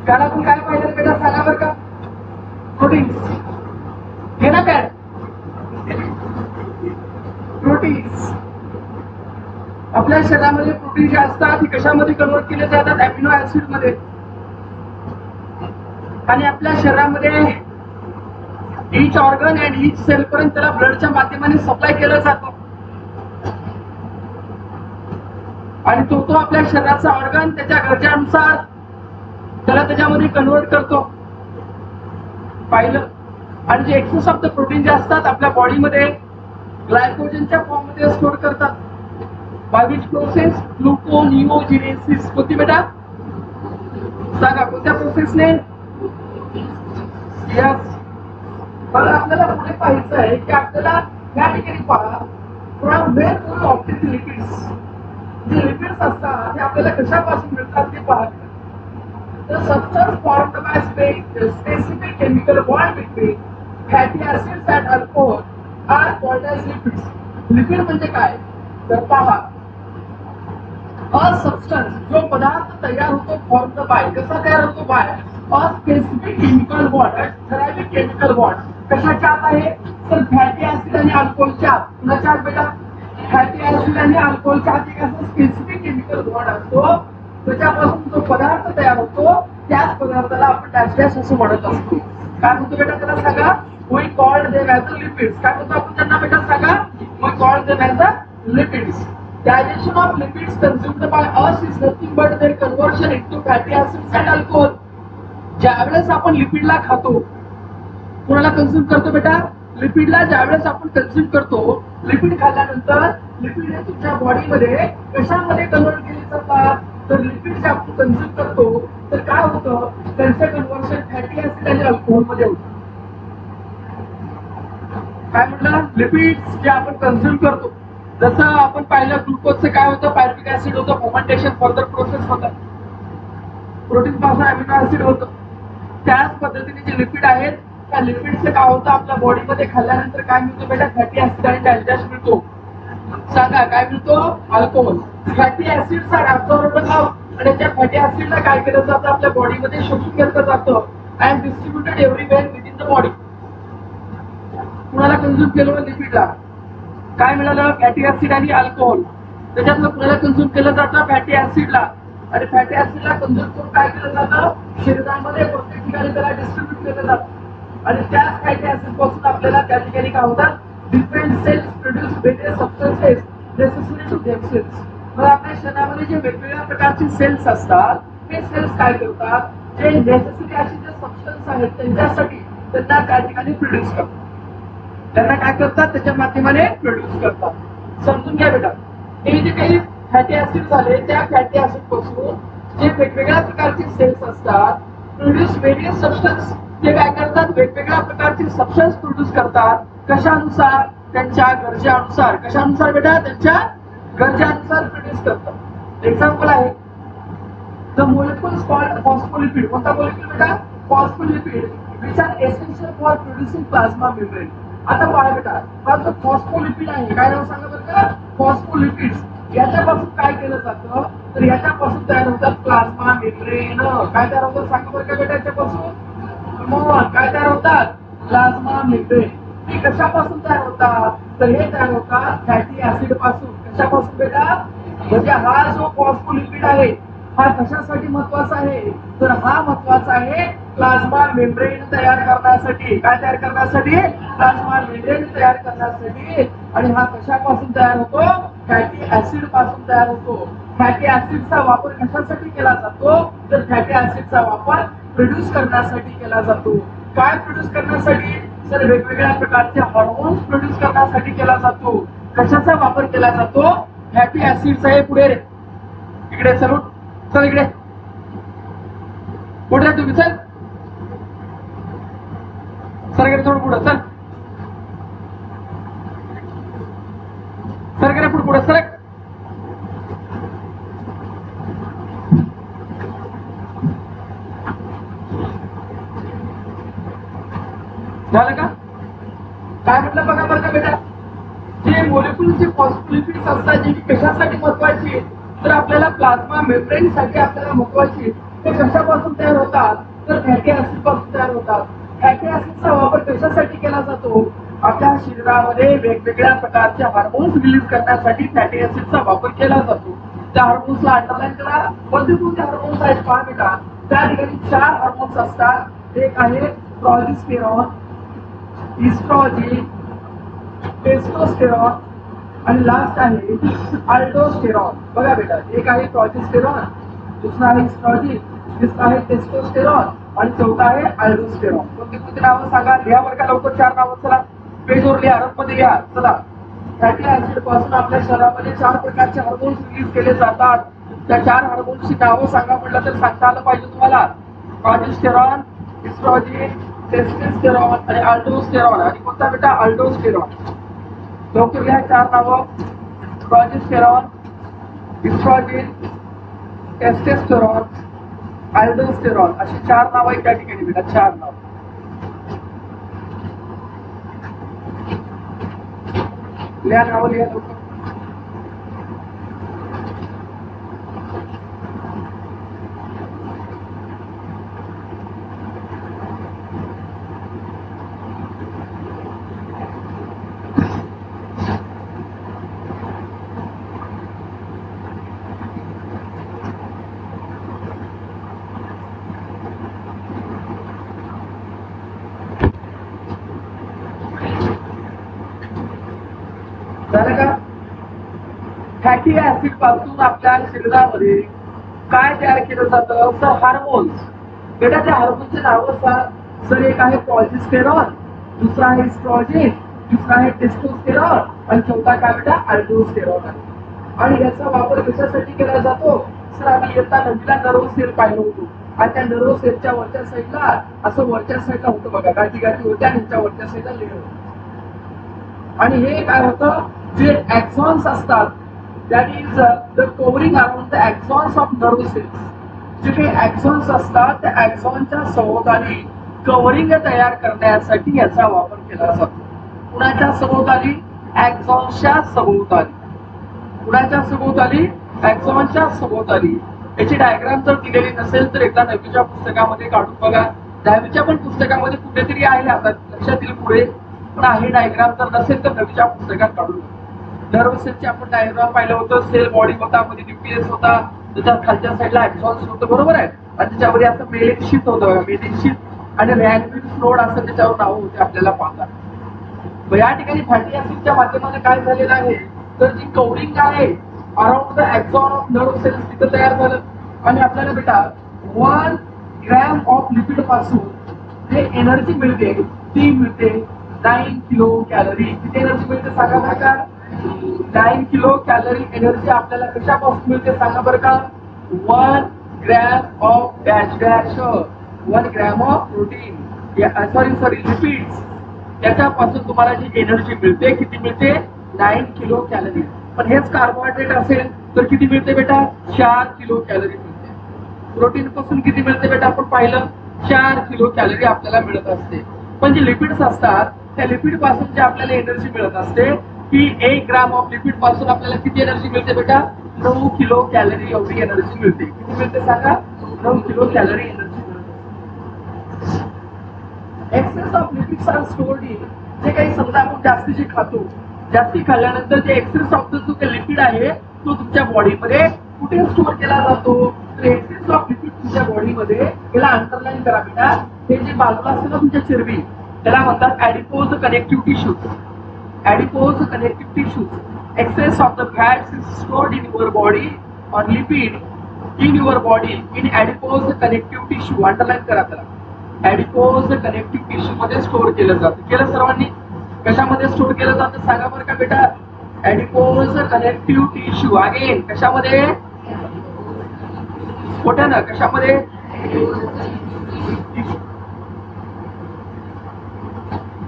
कानातून काय पाहिलं बेटा सांगा बरं का? प्रोटीन्स हे ना काय प्रोटीन्स आपल्या शरीरामध्ये प्रोटीन जे असतात ती कशामध्ये कन्वर्ट केले जातात? अमिनो ऍसिड मध्ये. आणि आपल्या शरीरामध्ये each organ and each cell पर्यंत त्याला ब्लडच्या माध्यमाने सप्लाय केलं जातं. आणि तो आपल्या शरीराचा ऑर्गन त्याच्या गरजेनुसार त्याला त्याच्यामध्ये कन्वर्ट करतो. पाहिलं. आणि जे एक्सेस ऑफ द प्रोटीन जे असतात आपल्या बॉडीमध्ये ग्लायकोजनच्या फॉर्म मध्ये स्टोअर करतात. By which process? ग्लुकोनिओजिनेसिस. कोणती बेटा सांगा कोणत्या प्रोसेसने? यस. मला आपल्याला पुढे पाहायचं आहे की आपल्याला या ठिकाणी पहा from where we obtain lipids. जे लिपिड्स असतात ते आपल्याला कशापासून मिळतात ते पहा. The substance formed by specific chemical bond between fatty acids and alcohol are called as lipids. Lipid म्हणजे काय तर पहा अ सबस्टन्स जो पदार्थ तयार होतो फॉर्म्ड बाय कसा तयार होतो? By a specific chemical bond. ठराविक केमिकल बॉन्ड कशाच्या आत आहे? तर फॅटी ऍसिड आणि अल्कोहोलच्या आत. कुणाच्या आत बेटा? फॅटी ऍसिड आणि अल्कोहोलच्या आत एक असं स्पेसिफिक केमिकल बॉन्ड असतो. त्याच्यापासून जो पदार्थ तयार होतो त्याच पदार्थाला आपण डॅश असं म्हणत असतो. काय म्हणतो बेटा त्याला सांगा? We called them as a lipids. काय म्हणतो आपण त्यांना बेटा सांगा? We called them as a lipids. Digestion of lipids consumed by us is nothing but their conversion into fatty acids and alcohol. ज्यावेळेस आपण लिपिडला खातो कोणाला कन्झ्युम करतो बेटा? लिपिडला ज्यावेळेस आपण कन्झ्युम करतो लिपिड खाल्ल्यानंतर लिपिड हे तुमच्या बॉडीमध्ये कशामध्ये कन्वर्ट केले जातात? तर लिपिड जे आपण कन्झ्युम करतो तर काय होतं? त्यांचं कन्व्हर्शन फॅटी ऍसिड आणि अल्कोहोल मध्ये होतं. काय म्हटलं? लिपिड्स जे आपण कन्झ्युम करतो जसं आपण पाहिलं ग्लुकोजचं काय होतं? पायरुविक ऍसिड होतं. फर्मेंटेशन फर्दर प्रोसेस होतं. प्रोटीन पासून अमिनो ऍसिड होतं. त्याच पद्धतीने जे लिपिड आहेत त्या लिपिडचं काय होतं? आपल्या बॉडीमध्ये खाल्ल्यानंतर काय मिळतो बेटा? फॅटी ऍसिड आणि डायजेस्ट मिळतो. सांगा काय मिळतो? अल्कोहोल. फॅटी ऍसिड्स आर ऍब्सॉर्ब्ड आणि त्या फॅटी ऍसिडला काय केलं जातं? आपल्या बॉडीमध्ये शोषून घेतलं जातं and distributed everywhere within the body. कुणाला कन्झ्युम केलं? लिपिडला. काय मिळालं? फॅटी ऍसिड आणि अल्कोहोल. त्याच्यातलं कुणाला कन्झ्युम केलं जातं? फॅटी ऍसिडला. आणि फॅटी ऍसिडला कन्झ्युम करून काय केलं जातं? शरीरामध्ये प्रत्येक ठिकाणी त्याला डिस्ट्रीब्यूट केलं जातं. आणि त्याच फॅटी ऍसिड पासून आपल्याला त्या ठिकाणी काय होतात? Different cells produce various substances necessary to themselves. मग आपल्या शरीरामध्ये जे वेगवेगळ्या प्रकारचे सेल्स असतात ते सेल्स काय करतात? जे नेसेसरी असे जे सबस्टन्स आहेत त्यांच्यासाठी त्यांना त्या ठिकाणी प्रोड्यूस करतात. त्यांना काय करतात? त्याच्या माध्यमाने प्रोड्यूस करतात. समजून घ्या बेटा. हे जे काही फॅटी ऍसिड झाले त्या फॅटी ऍसिड पासून जे वेगवेगळ्या प्रकारचे सेल्स असतात प्रोड्यूस व्हेरियस सबस्टन्स. ते काय करतात? वेगवेगळ्या प्रकारचे सबस्टन्स प्रोड्यूस करतात. कशानुसार? त्यांच्या गरजेनुसार. कशानुसार बेटा? त्यांच्या गरजेनुसार प्रोड्यूस करतात. एक्झाम्पल आहे द मोलिक्युल्स कॉल्ड फॉस्फोलिपिड. कोणता मोलिक्युल बेटा? Phospholipid which are essential for producing plasma membrane. आता पहा बेटा हा जो फॉस्फोलिपिड आहे काय नाव सांगा बरं का? फॉस्फोलिपिड्स. याच्यापासून काय केलं जातं? तर याच्यापासून तयार होतात प्लाझ्मा मेम्ब्रेन. काय तयार होतं सांगा बरं का बेटा? याच्यापासून मग काय तयार होतात? Plasma membrane. ती कशापासून तयार होतात? तर हे तयार होतात फॅटी ऍसिड पासून. कशापासून बेटा? म्हणजे हा जो फॉस्फोलिपिड आहे हा कशासाठी महत्वाचा आहे? तर हा महत्वाचा आहे प्लाझ्मा मेम्ब्रेन तयार करण्यासाठी. काय तयार करण्यासाठी? प्लाझ्मा मेम्ब्रेन तयार करण्यासाठी. आणि हा कशापासून तयार होतो? फॅटी ऍसिड पासून तयार होतो. फॅटी ऍसिडचा वापर कशासाठी केला जातो? तर फॅटी ऍसिडचा वापर प्रोड्यूस करण्यासाठी केला जातो. काय प्रोड्यूस करण्यासाठी? तर वेगवेगळ्या प्रकारचे हार्मोन्स प्रोड्यूस करण्यासाठी केला जातो. कशाचा वापर केला जातो? फॅटी ऍसिडचा. हे पुढे रे इकडे चल चल इकडे पुढे तुम्ही चल सर थोडं पुढं चल सर पुढे सर. झालं का? काय म्हटलं बघा बरं का बेटा? जे मोलिक्युलचे फॉस्फोलिपिड्स असतात जे की कशासाठी महत्वाची तर आपल्याला प्लाझ्मा मेम्ब्रेन साठी आपल्याला महत्वाची ते कशापासून तयार होतात तर फॅटी ऍसिड पासून तयार होतात. फॅटी ऍसिडचा वापर कशासाठी केला जातो? आपल्या शरीरामध्ये वेगवेगळ्या प्रकारचे हार्मोन्स रिलीज करण्यासाठी फॅटी ऍसिडचा वापर केला जातो. त्या हार्मोन्सला अंडरलाईन करा. कोणते हार्मोन्स आहेत पहा बेटा. त्या ठिकाणी 4 हार्मोन्स असतात. एक आहे प्रोजेस्टेरॉन, इस्ट्रोजन, टेस्टोस्टेरॉन आणि लास्ट आहे अल्डोस्टेरॉन. बघा बेटा, एक आहे प्रोजेस्टेरॉन, दुसरा आहे इस्ट्रोजन, तिसरा आहे टेस्टोस्टेरॉन आणि चौथा आहे अल्डोस्टेरॉन. कोणती नावं सांगा? लिहा बरं का लवकर 4 नावं. चला पेजवर लिहा, रफमध्ये लिहा. चला, फॅटी ऍसिड पासून आपल्या शरीरामध्ये 4 प्रकारचे हार्मोन्स रिलीज केले जातात. त्या 4 हार्मोन्सची नावं सांगा म्हटलं तर सांगता आलं पाहिजे तुम्हाला. प्रोजेस्टेरॉन, इस्ट्रोजन, टेस्टोस्टेरॉन आणि अल्डोस्टेरॉन. आणि कोणता बेटा? अल्डोस्टेरॉन. लवकर लिहा 4 नावं. प्रोजेस्टेरॉन, इस्ट्रोजन, टेस्टोस्टेरॉन, अल्डोस्टेरॉन अशी 4 नावं आहेत त्या ठिकाणी बेटा. 4 नाव लिहा. नावं लिहा लवकर. झालं का? फॅटी ऍसिड पासून आपल्या शरीरामध्ये काय तयार केलं जातं? तर हार्मोन्स. बेटा त्या हार्मोनचे नाव सांग. सर एक आहे प्रोजेस्टेरॉन, दुसरा आहे इस्ट्रोजन, दुसरा आहे टेस्टोस्टेरॉन आणि चौथा काय बेटा? अल्डोस्टेरॉन आहे. आणि याचा वापर कशासाठी केला जातो? सर आम्ही येता नदीला नर्व सेल पाहिलं होतो आणि त्या नर्व सेलच्या वरच्या साईडला असं वरच्या साईडला होतं बघा, गाठी गाठी होत्या आणि ह्याच्या वरच्या साईडला लेअर होतं. आणि हे काय होतं? जे ऍक्सॉन्स असतात, that is the covering around the axons of nerve cells. जे काही ऍक्सॉन्स असतात त्या ऍक्सॉनच्या सभोवताली कव्हरिंग तयार करण्यासाठी याचा वापर केला जातो. कुणाच्या सभोवताली? ऍक्सॉन्सच्या सभोवताली. कुणाच्या सभोवताली? ऍक्सॉनच्या सभोवताली. याची डायग्राम जर दिलेली नसेल तर एकदा 9वीच्या पुस्तकामध्ये काढून बघा. 10वीच्या पण पुस्तकामध्ये कुठेतरी आहे, आता लक्षात येईल पुढे. पण आहे डायग्राम जर नसेल तर 9वीच्या पुस्तकात काढून. नर्व सेलचे आपण डायग्राम पाहिलं होतं. सेल बॉडी होता, मध्ये न्यूक्लियस होता, त्याच्या खालच्या साईडला ऍक्सॉन्स होतं, बरोबर आहे. आणि त्याच्यावर असं मेलिक शीट होतं, मेलिक शीट आणि रॅनविल फ्लोड असं त्याच्यावर नाव होते आपल्याला पाहतात. या ठिकाणी फॅटी ऍसिडच्या माध्यमाने काय झालेलं आहे तर जी कव्हरिंग आहे around the axon of nerve cells तिथं तयार झालं. आणि आपल्याला बेटा 1 ग्रॅम ऑफ लिपिड पासून जे एनर्जी मिळते ती मिळते 9 किलो कॅलरी. किती एनर्जी मिळते सांगा बरं का? 9 किलो कॅलरी एनर्जी आपल्याला कशापासून मिळते सांगा बरं का? 1 gram of dash dash 1 gram of protein, sorry lipids, त्याच्यापासून तुम्हाला जी एनर्जी मिळते किती मिळते? 9 किलो कॅलरी. पण हेच कार्बोहायड्रेट असेल तर किती मिळते बेटा? 4 किलो कॅलरी मिळते. प्रोटीन पासून किती मिळते बेटा? आपण पाहिलं 4 किलो कॅलरी आपल्याला मिळत असते. पण जे लिपिड्स असतात त्या लिपिड पासून जे आपल्याला एनर्जी मिळत असते की 1 ग्राम ऑफ लिपिड पासून आपल्याला किती एनर्जी मिळते बेटा? 9 किलो कॅलरी एवढी एनर्जी मिळते. किती मिळते सांगा? 9 किलो कॅलरी एनर्जी मिळते. Excess of lipids are stored in, जे काही समजा आपण जास्ती जे खातो, जास्ती खाल्ल्यानंतर जे एक्सेस ऑफ जो काही लिपिड आहे तो तुमच्या बॉडीमध्ये कुठे स्टोअर केला जातो? तर एक्सेस ऑफ लिपिड तुमच्या बॉडीमध्ये, याला अंडरलाईन करा बेटा. हे जे बाजूला असतं ना तुमच्या चरबी, त्याला म्हणतात adipose connective tissues. Adipose connective tissues. Excess of the fats is stored in your body or lipid in your body in adipose connective tissue. Underline करा त्याला. ऍडिपोज कनेक्टिव्ह टिश्यू मध्ये स्टोअर केलं जातं. केलं सर्वांनी? कशामध्ये स्टोअर केलं जातं सांगा बरं का बेटा? ऍडिपोज कनेक्टिव्ह टिश्यू. अगेन कशामध्ये? मोठ्या ना कशामध्ये?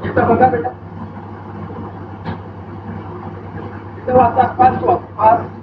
इथं बघा बेटा, इथं वाचा, फास्ट वाचा, फास्ट.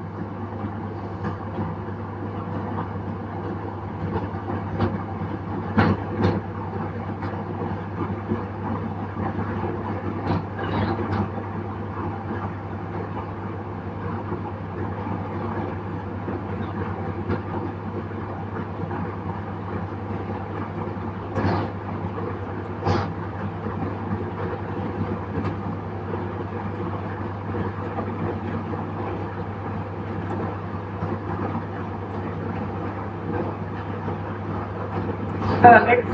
चला नेक्स्ट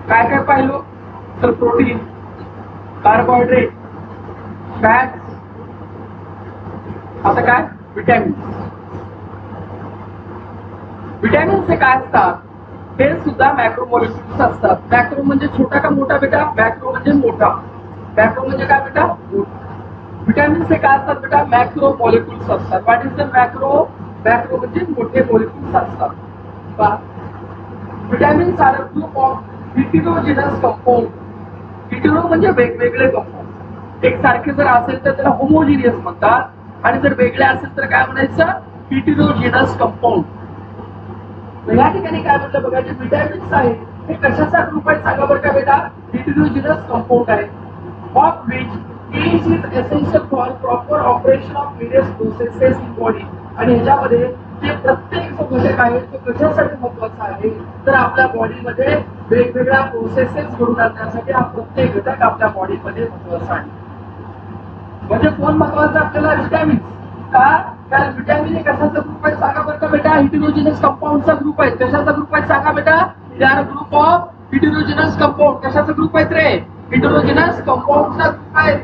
काय काय पाहिलं तर प्रोटीन, कार्बोहायड्रेट, फॅट, आता काय विटॅमिन. विटॅमिन्स हे काय असतात हे सुद्धा मॅक्रो मॉलिक्युल्स असतात. मॅक्रो म्हणजे छोटा का मोठा बेटा? मॅक्रो म्हणजे मोठा. मॅक्रो म्हणजे काय बेटा? विटॅमिन्स हे काय असतात बेटा? मॅक्रो मॉलिक्युल्स असतात. What is the macro? Macro म्हणजे मोठे मॉलिक्युल्स असतात. पहा, vitamins are a group of heterogeneous compound. Hetero म्हणजे वेगवेगळे कंपाऊंड. एक सारखे जर असेल तर त्याला होमोजिनियस म्हणतात आणि जर वेगळे असेल तर काय म्हणायचं? Heterogeneous compound. या ठिकाणी काय म्हटलं बघा, जे विटॅमिन्स आहे हे कशाचा ग्रुप आहे सांगा बरं का बेटा? हेटेरोजेनस कंपाऊंड आहे. Of which each is essential for proper operation of various processes in body. आणि ह्याच्यामध्ये जे प्रत्येक जो घटक आहे तो कशासाठी महत्वाचा आहे तर आपल्या बॉडीमध्ये वेगवेगळ्या प्रोसेसेस घडून आणण्यासाठी हा प्रत्येक घटक आपल्या बॉडीमध्ये महत्वाचा आहे. म्हणजे कोण महत्वाचं आपल्याला? विटॅमिन्स. का? कारण विटॅमिन हे कशाचा ग्रुप आहे सांगा बरं का बेटा? हेटेरोजेनस कंपाऊंडचा ग्रुप आहे. कशाचा ग्रुप आहे सांगा बेटा? They are group of heterogeneous compound. कशाचा ग्रुप आहे रे? हेटेरोजेनस कंपाऊंडचा ग्रुप आहे.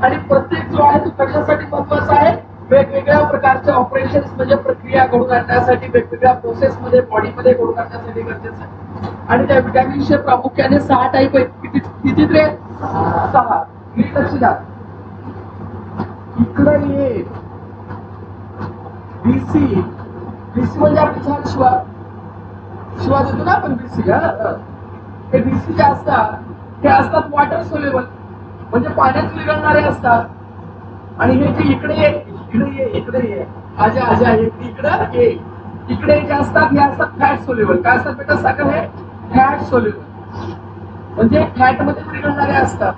आणि प्रत्येक जो आहे तो कशासाठी महत्वाचा आहे? वेगवेगळ्या प्रकारच्या ऑपरेशन्स म्हणजे प्रक्रिया घडून आणण्यासाठी, वेगवेगळ्या प्रोसेस मध्ये बॉडीमध्ये घडून आणण्यासाठी गरजेचं आहे. आणि त्या विटॅमिन्सचे प्रामुख्याने 6 टाईप आहेत. किती रे? 6. नीट लक्ष द्या. इकडे ये बीसी. बीसी म्हणजे आपली छान शिवा देतो ना आपण बीसी. हे बीसी जे असतात ते असतात वॉटर सोल्युबल म्हणजे पाण्यात विरघळणारे असतात. आणि हे जे इकडे ये आजा इकडे जे असतात हे असतात फॅट सोल्युबल. काय असतात बेटा सांगा? हे फॅट सोल्युबल म्हणजे फॅट मध्ये विरघळणारे असतात.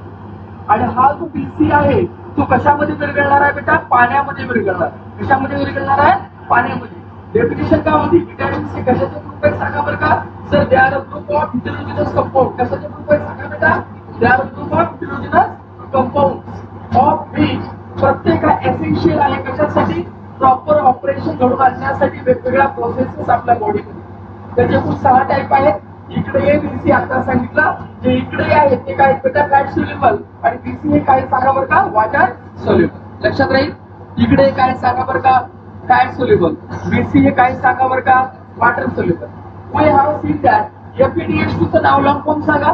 आणि हा जो बीसी आहे तो कशामध्ये विरघळणार आहे बेटा? पाण्यामध्ये विरघळणार. कशामध्ये विरघळणार आहे? पाण्यामध्ये. डेफिनेशन काय होती? विटॅमिन्स हे कशाचे ग्रुप आहे सांगा बरं का? Sir they are a group of heterogeneous compound. कशाचे ग्रुप आहे सांगा बेटा? They are a group of heterogeneous compound of which प्रत्येक हा एसेन्शियल आहे. कशासाठी? प्रॉपर ऑपरेशन घडून आणण्यासाठी वेगवेगळ्या प्रोसेसेस आपल्या बॉडीमध्ये. त्याचे एकूण 6 टाईप आहेत. इकडे ये बीसी आता सांगितलं. जे इकडे आहेत ते काय बेटा? Fat soluble. आणि बीसी हे काय सांगा बरं का? Water soluble. लक्षात राहील. इकडे काय सांगा बरं का? Fat soluble. बीसी हे काय सांगा बरं का? Water soluble. We have seen that FeDH2 चं नाव लॉंग फॉर्म सांगा.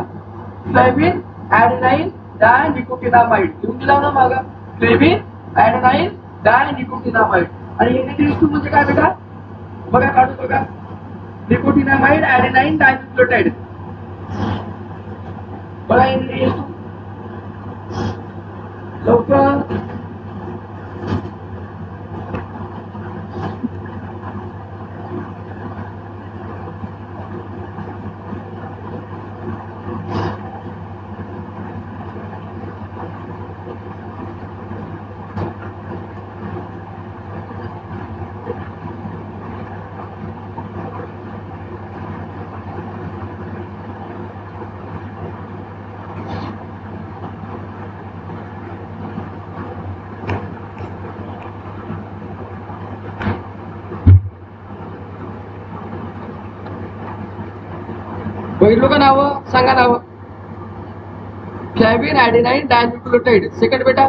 Flavin adenine dinicotinamide. लिहून दिला ना मागा? Flavin adenine dinicotinamide. आणि NaDH2 म्हणजे काय बेटा? बघा काढून बघा. Nicotinamide adenine dinucleotide. बघा NaDH2 लवकर. बघितलं का नाव? सांगा नाव. Flavin adenine dinucleotide. सेकंड बेटा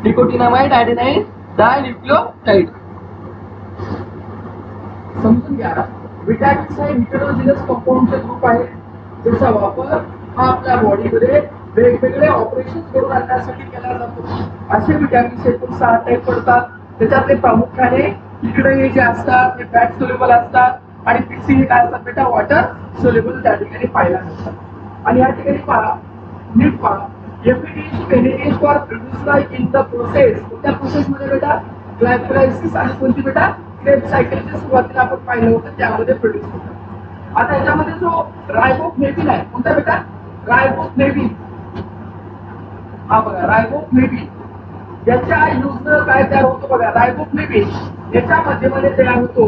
निकोटिनामाइड ॲडेनाइन डायन्यूक्लियोटाइड. समजून घ्या. विटॅमिन्स हे हेटेरोजेनस कंपाऊंडचे ग्रुप आहे ज्याचा वापर हा आपल्या बॉडीमध्ये वेगवेगळे ऑपरेशन्स करून आणण्यासाठी केला जातो. असे विटॅमिन्स एकूण 6 टाईप पडतात. त्याच्यातले प्रामुख्याने इकडे जे असतात ते फॅट सोल्युबल असतात. आणि बीसी हे काय असतात बेटा? Water soluble. त्या ठिकाणी पाहायला मिळतात. आणि या ठिकाणी पहा, नीट पहा. FeDH2 are produced in the process. कोणत्या प्रोसेस मध्ये बेटा? ग्लायकोलायसिस. आणि कोणती बेटा? क्रेब सायकलच्या सुरुवातीला आपण पाहिलं होतं त्यामध्ये प्रोड्यूस होतात. आता याच्यामध्ये जो रायबोफ्लेविन आहे कोणता बेटा? रायबोफ्लेविन. हा बघा रायबोफ्लेविन. याच्या युज काय तयार होतो बघा? रायबोफ्लेविन याच्या माध्यमाने तयार होतो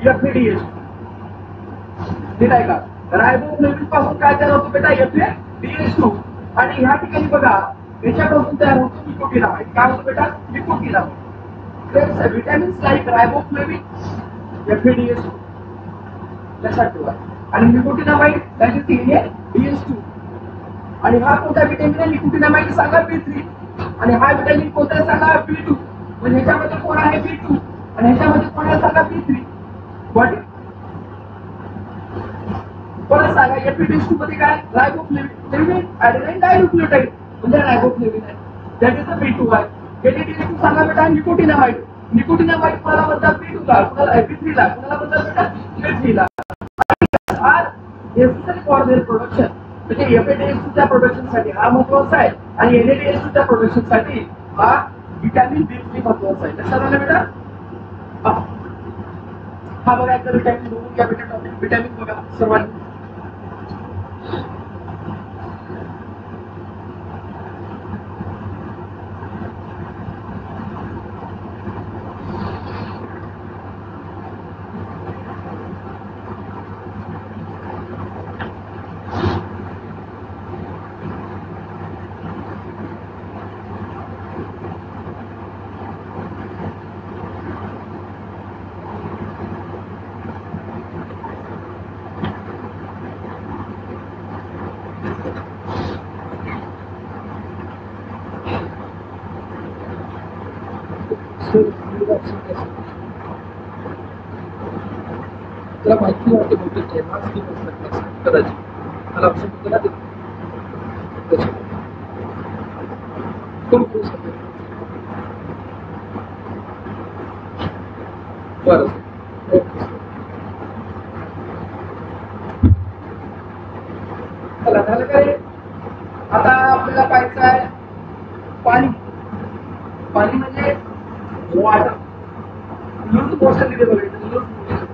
FeDH2. ठीक आहे का? रायबोफ्लेविन पासून काय तयार होतो बेटा? FeDH2. आणि ह्या ठिकाणी बघा याच्यापासून तयार होतो निकोटिनामाइड. काय होतो बेटा? Nicotinamide. Vitamins like riboflavin, FeDH2. लक्षात ठेवा. आणि निकोटिनामाइड दॅट इज NaDH2. आणि हा कोणता व्हिटॅमिन आहे? निकोटिनामाइड सांगा B3. आणि हा व्हिटॅमिन कोणता आहे सांगा B2. म्हणजे ह्याच्यामध्ये कोण आहे B2 आणि ह्याच्यामध्ये कोण आहे सांगा B3. व्हॉट परत सांगा FeDH2 मध्ये काय? रायबोफ्लेविन ॲडेनाइन डायन्यूक्लियोटाइड म्हणजे रायबोफ्लेविन आहे. दॅट इज द B2 आहे. NaDH2 सांगा बेटा निकोटिनामाइड. निकोटिनामाइड कोणाला म्हणतात? B2 ला. कोणाला B3 ला. कोणाला म्हणतात बेटा B3 ला. Are necessary for their production. म्हणजे FeDH2 च्या प्रोडक्शन साठी हा महत्त्वाचा आहे आणि NaDH2 च्या प्रोडक्शन साठी हा व्हिटॅमिन B3 महत्त्वाचा आहे. लक्षात आलं बेटा? हा बघा एकदा व्हिटॅमिन बघून घ्या बेटा. व्हिटॅमिन बघा सर्वांनी. तुला माहिती वाटते बहुतेक कदाचित मला ऑप्शन कोण करू शकतो. बरं चला झालं काय? आता आपल्याला पाहायचं आहे पाणी. पाणी म्हणजे वॉटर. लूज मोशन तिथे बघायचं. लूज मोशन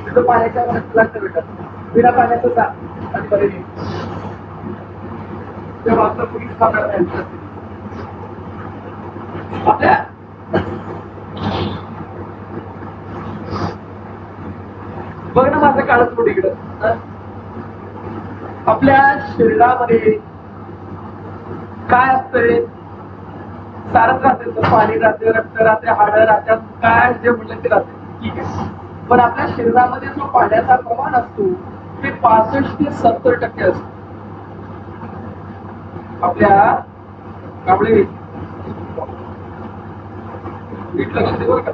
तिथं पाण्याच्या लागतं बेटा. बिना पाण्याचं जा आणि बरे तेव्हा आपलं पोलीस खाणार नाही. आपल्या बघ ना माझं काळच मोठ इकडं. आपल्या शरीरामध्ये काय असतंय? सारच राहते. पाणी राहते, रक्त राहते, हाडं राहतात, काय जे म्हणलं ते राहते. ठीक आहे. पण आपल्या शरीरामध्ये जो पाण्याचा प्रमाण असतो ते 65 ते 70% असतो. आपल्या आपले लक्ष दे बरं का.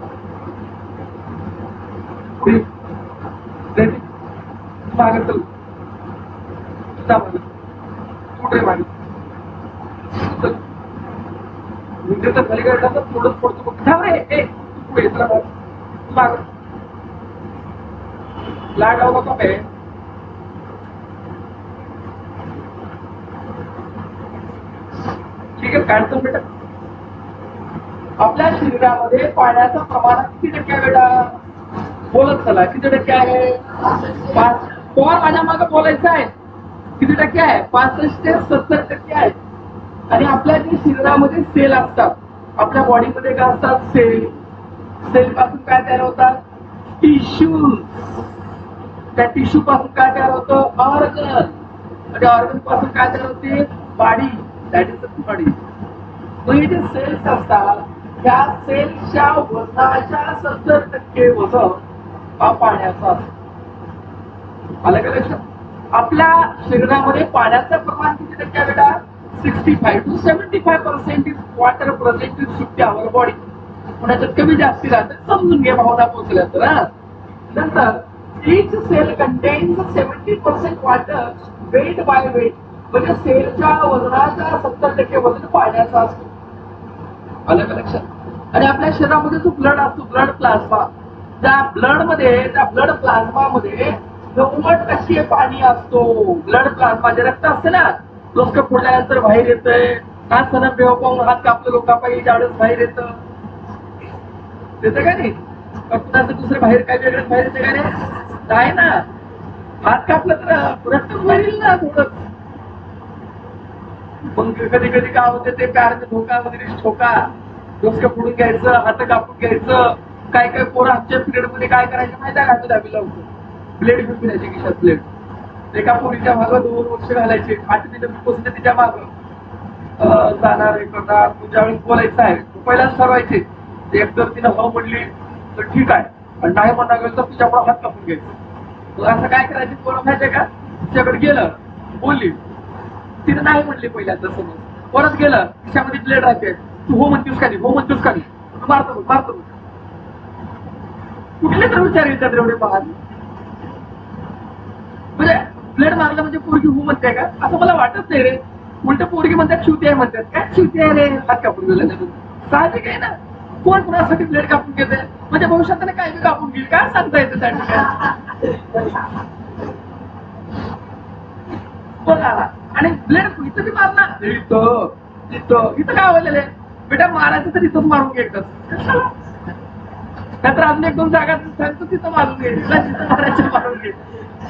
मागे चल कुठे मागे म्हणजे तर खाली काढला तर थोडंच पडतो. पुढे माग लाट लावला का काय? ठीक आहे. काढतो बेटा. आपल्या शरीरामध्ये पाण्याचं प्रमाण किती टक्के आहे बेटा? बोलत चला. किती टक्के आहे? 5. कोण माझ्या मागे बोलायचं आहे? किती टक्के आहे? 65 ते 70% आहे. आणि आपल्या जे शरीरामध्ये सेल असतात, आपल्या बॉडीमध्ये काय असतात? सेल. सेल पासून काय तयार होतात? टिश्यू. त्या टिश्यू पासून काय तयार होतं? ऑर्गन. आणि ऑर्गन पासून काय तयार होते? Body. That is the body. मग हे जे सेल्स असतात त्या सेल्सच्या वजनाच्या 70% वजन हा पाण्याचा असतो. आलं का लक्षात? आपल्या शरीरामध्ये पाण्याचं प्रमाण किती टक्के आहे बेटा? 65 to 75% is water present in सुट्टी आवर बॉडी. कोणाच्यात कमी जास्ती राहते समजून घ्या भावना पोचल्या तर. नंतर each cell contains 70% water weight by weight. म्हणजे सेलच्या वजनाच्या 70% वजन पाण्याचा असतो. आलं का लक्षात? आणि आपल्या शरीरामध्ये जो ब्लड असतो, ब्लड प्लाझ्मा, त्या ब्लड प्लाझ्मा मध्ये 90% पाणी असतो. ब्लड प्लाझ्मा जे रक्त असते ना, लोक फोडल्यानंतर बाहेर येतंय. हा सण बेव पाहून हात कापलं लोकांपाई ज्यावेळेस बाहेर येतं का नाही? कुणाचं दुसरं बाहेर काय वेगळंच बाहेर येते का नाही ना? हात कापलं तर रक्त बाहेर येईल ना थोडं. मग कधी कधी काय होते ते प्यारने धोका वगैरे ठोका डोसकं फोडून घ्यायचं, हात कापून घ्यायचं. काय काय पोरं आजच्या पिरियड मध्ये काय करायचं माहिती आहे का? दहावीला होतो ब्लेड घेऊन फिरायचे खिशात ब्लेड. एका पोरीच्या मागं 2 वर्ष घालायचे. 8वी 9वी पासून तिच्या मागं जाणार हे करणार. ज्यावेळेस बोलायचं आहे पहिलाच ठरवायचे. एकतर तिनं हो म्हणली तर ठीक आहे, आणि नाही म्हणा गेलं तर तुझ्यामुळे हात कापून घ्यायचं. तुला असं काय करायचं तुला माहितीये का? तुझ्याकडे गेलं, बोलली, तिने नाही म्हणली पहिल्यांदा, समज परत गेलं, खिशामध्ये ब्लेड राहते, तू हो म्हणतोस का नाही, हो म्हणतोस का नाही, मारतो मारतो. कुठले तर विचार येतात एवढे पाहत, म्हणजे ब्लेड मारलं म्हणजे पोरगी हो म्हणते का? असं मला वाटत नाही रे. उलट पोरगी म्हणतात शिवती आहे, म्हणतात काय शिवती आहे रे, हात कापून गेला. साहजिक आहे ना, कोण कुणासाठी ब्लेड कापून घेते? म्हणजे भविष्यात त्याने काय बी कापून घेईल, काय सांगता येतं त्या ठिकाणी. बघा, आणि ब्लेड इथं बी मारणार, इथं काय व्हायला बेटा, मारायचं तर इथंच मारून घे, नंतर अजून एक दोन जागा सांगतो तिथं मारून घे, तिथं मारायचं मारून घे.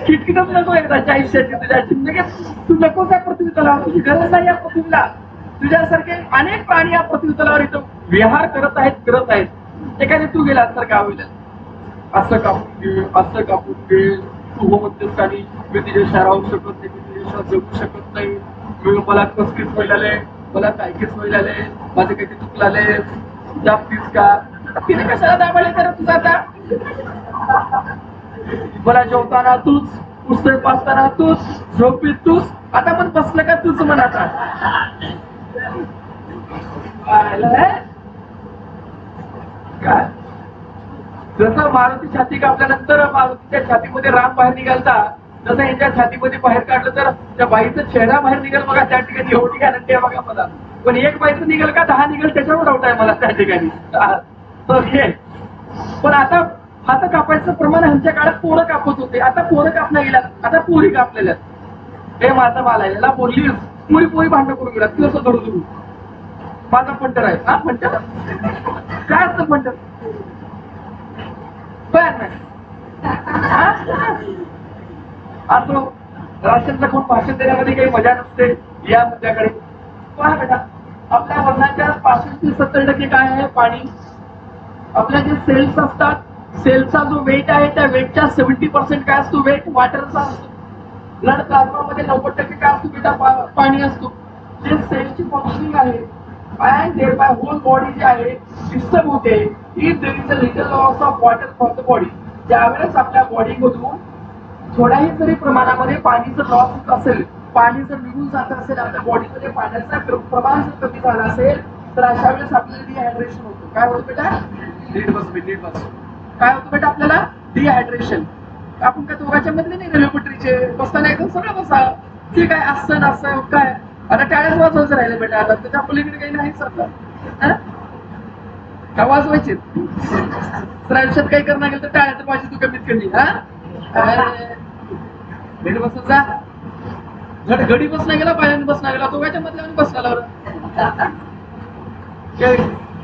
खिटकीतच नको एकदाच्या आयुष्याची, तुझ्या जिंदगीत तू नकोच या पृथ्वी तलावर, तुझी गरज नाही या पृथ्वीला. तुझ्यासारखे अनेक प्राणी या पृथ्वी तलावर इथं विहार करत आहेत. एखादे तू गेला तर काय होईल? असं कापून घे, तू हो म्हणतेस का नाही, मी तुझ्याशिवाय राहू शकत नाही, मी तुझ्याशिवाय जगू शकत नाही, मला कसकीच व्हायला, मला कायकीच व्हायला, माझे काही चुकलाले, जागतीस का? तिने कशाला दाबायला करत तुझा आता? मला जेवताना तूच, पुस्तक वाचताना तूच, झोपीत तूच, आता पण बसलं का तूच म्हण. आता काय जसं मारुती छाती कापल्यानंतर मारुतीच्या छातीमध्ये राम बाहेर निघालता, जसं यांच्या छातीमध्ये बाहेर काढलं तर त्या बाईचा चेहरा बाहेर निघाल बघा. त्या ठिकाणी एवढी गॅरंटी आहे बघा मला. पण एक बाईचं निघेल का 10 निघेल त्याच्यावर डाऊट आहे मला त्या ठिकाणी. पण आता हात कापायचं प्रमाण ह्यांच्या काळात पोरं कापत होते, आता पोरं कापल्या गेल्यात, आता पोरी कापलेल्या. हे माझा माल आहे, याला बोलली पोरी भांडण करून गेला, तू असं धरू माझा पंटर आहे. हा पंटर काय असतं? पंटर असो. राष्ट्रांचा कोण भाषण देण्यामध्ये काही मजा नसते. या मुद्द्याकडे पहा बेटा, आपल्या वजनाच्या 65 ते 70% काय आहे? पाणी. आपल्या जे सेल्स असतात, सेलचा जो वेट आहे त्या वेटच्या 70% काय असतो? वेट वॉटरचा असतो. ब्लड प्लाझ्मा मध्ये 90% काय असतो बेटा? पाणी असतो. जे सेलची फंक्शनिंग आहे and thereby whole body जे आहे डिस्टर्ब होते. if there is a little loss of water from the body, ज्यावेळेस आपल्या बॉडी मधून थोड्याही जरी प्रमाणामध्ये पाणीचं लॉस होत असेल, पाणी जर निघून जात असेल, आपल्या बॉडीमध्ये पाण्याचं प्रमाण जर कमी झालं असेल, तर अशा वेळेस आपल्याला डिहायड्रेशन होतं. काय होतं बेटा? नीट बस. काय होतं बेटा आपल्याला? डिहायड्रेशन. आपण काय दोघांच्या मधले नाही रेल्वेपटरीचे, बसताना एकदम सरळ बसा, ठीक आहे, असं काय आता टाळ्याच वाजवायचं राहिलं बेटा. आता त्याच्या पलीकडे काही नाही सरकार का वाजवायचे तर आयुष्यात काही करणं गेलं तर टाळ्या तर पाहिजे तू कमीत कमी. नीट बसत जा. घडी बसला गेला, पायाने बसला गेला, दोघांच्या मधल्याने बसला.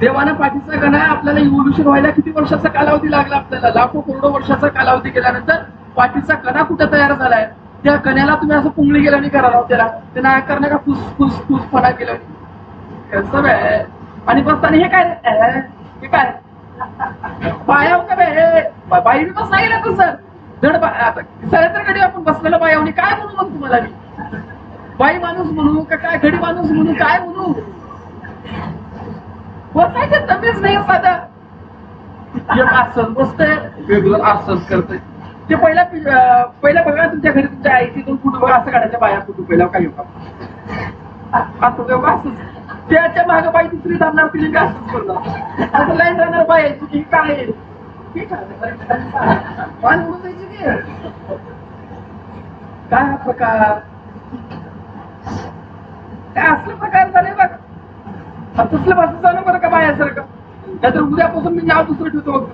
देवाना पाठीचा कणा आपल्याला इव्होल्युशन व्हायला किती वर्षाचा कालावधी लागला? आपल्याला लाखो करोडो वर्षाचा कालावधी गेल्यानंतर पाठीचा कणा कुठं तयार झालाय? त्या कण्याला तुम्ही असं पुंगळी गेला नाही करा त्याला, ते नाही करणं का फुसफुसपणा केलं कसं आहे. आणि बसताना हे काय पाया का बाई बस नाही गेला सर धड आता सर तर घडी आपण बसलेलं बायावणी काय म्हणू? मग तुम्हाला मी बाई माणूस म्हणू का काय, घडी माणूस म्हणू, काय म्हणू? बसायचं तमीच नाही साधा. एक आसन बसतंय, वेगळं आसन करतंय. ते पहिला बघा तुमच्या घरी तुमच्या आईची 2 फुट बघा असं काढायच्या बाया फोटो पहिला काय असं असं त्याच्या मागे बाई दुसरी धावणार पिली का असंच करणार, असं लाईन राहणार बायाची की काय काय हा प्रकार, काय असलं प्रकार झाले बघ. तसलं बस चालू बरं का बायासारखं, नाहीतर उद्यापासून मी नाव दुसरं ठेवतो बघ.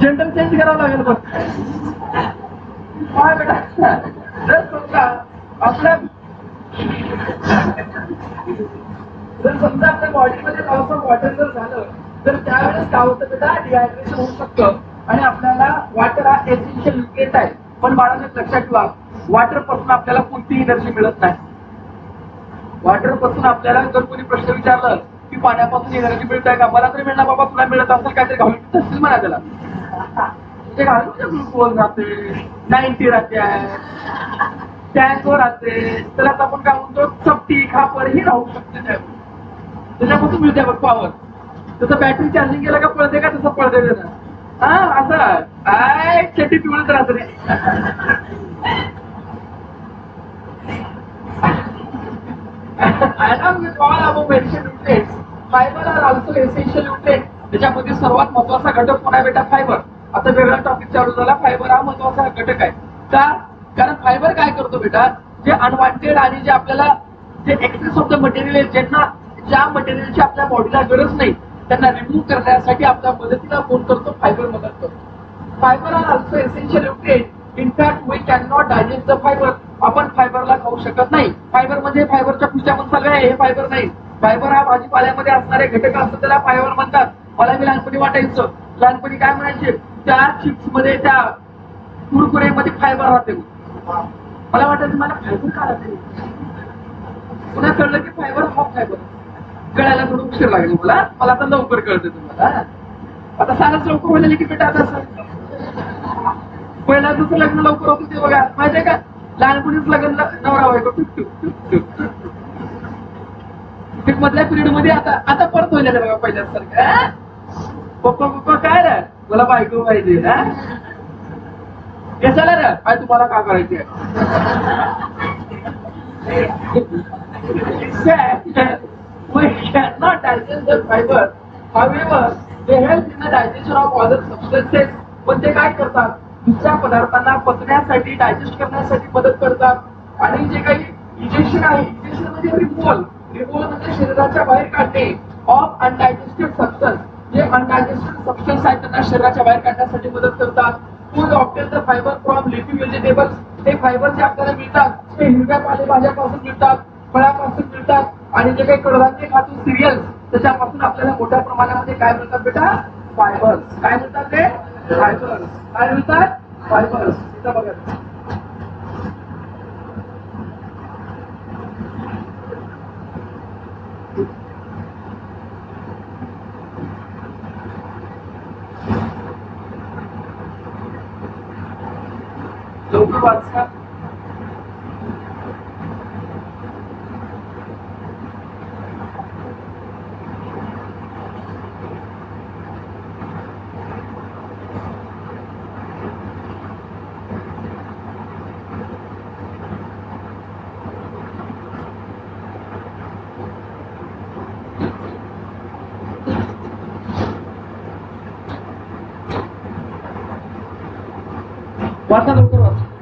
जनरल चेंज करावं लागेल बघ. काय बेटा जर समजा आपल्या बॉडीमध्ये लॉस ऑफ वॉटर जर झालं तर त्यावेळेस काय होतं बेटा? डिहायड्रेशन होऊ शकतं. आणि आपल्याला वॉटर हा एसेन्शियल न्यूट्रिएंट आहे. पण बाळांनो लक्षात ठेवा, वॉटर पासून आपल्याला कोणती एनर्जी मिळत नाही. वॉटर पासून आपल्याला जर कोणी प्रश्न विचारलं की पाण्यापासून एनर्जी मिळत आहे का, मला तरी मिळणार बाबा, तुला मिळत असेल काहीतरी घालून असतील म्हणा त्याला. ते घालून ग्लुकोज राहते, 90 राहते, टँको राहते, तर आता आपण काय म्हणतो चपटी खापर ही राहू शकते त्याच्यापासून मिळते बघ पॉवर. तसं बॅटरी चार्जिंग केलं का पळते का तसं पळते ना. हा असं काय चटी पिवळत राहत रे. Fibre are also essential nutrient. त्याच्यामध्ये सर्वात महत्वाचा घटक कोण आहे बेटा? फायबर. आता वेगळा टॉपिक चालू झाला. फायबर हा महत्वाचा घटक आहे का? कारण फायबर काय करतो बेटा? जे अनवॉन्टेड आणि जे आपल्याला जे एक्सेस ऑफ द मटेरियल ज्यांना ज्या मटेरियलची आपल्या बॉडीला गरज नाही त्यांना रिमूव्ह करण्यासाठी आपल्या मदतीला फोन करतो फायबर मदत करतो. Fibre are also essential nutrient. In fact we can not digest the fibre. आपण फायबरला खाऊ शकत नाही. फायबर म्हणजे फायबरच्या पुढच्या मसाले आहे, हे फायबर नाही. फायबर हा भाजीपाल्यामध्ये असणारे घटक असतात त्याला फायबर म्हणतात. मला मी लहानपणी वाटायचं, लहानपणी काय म्हणायचे, त्या चिप्स मध्ये त्या कुरकुरेमध्ये फायबर राहते. मला वाटायचं मला फायबर का राहते. पुन्हा कळलं की फायबर हा फायबर. कळायला थोडं उशीर लागेल मला आता लवकर कळतं तुम्हाला. आता सारच लवकर व्हायला की बेटा. आता पहिला जसं लग्न लवकर होतं ते बघा माहितीये का? लहानपणीच लग्न नवरा बायको टुक मधल्या पिरियड मध्ये आता परत व्हायला बघा पहिल्यासारखं. पप्पा पप्पा काय रे, मला बायको पाहिजे. कशाला रे? काय तुम्हाला का करायचे? We cannot digest the fiber. However, they help in the digestion of other substances. पण ते काय करतात? दुसऱ्या पदार्थांना पचण्यासाठी, डायजेस्ट करण्यासाठी मदत करतात. आणि जे काही इजेक्शन आहे, इजेक्शन म्हणजे रिमूव्हल म्हणजे शरीराच्या बाहेर काढणे ऑफ अनडायजेस्टेड सबस्टन्स. जे अनडायजेस्टेड सबस्टन्स आहेत त्यांना शरीराच्या बाहेर काढण्यासाठी मदत करतात. Food obtain the fibre from leafy vegetables. हे फायबर जे आपल्याला मिळतात ते हिरव्या पालेभाज्यापासून मिळतात, फळापासून मिळतात. आणि जे काही कडधान्य खातो सिरियल्स त्याच्यापासून आपल्याला मोठ्या प्रमाणामध्ये काय मिळतात बेटा? फायबर्स. काय मिळतात ते? फायबर्स. काय मिळतात? फायबर्स. इथं बघा. लवकर वाचता. वाचा लवकर वाचा.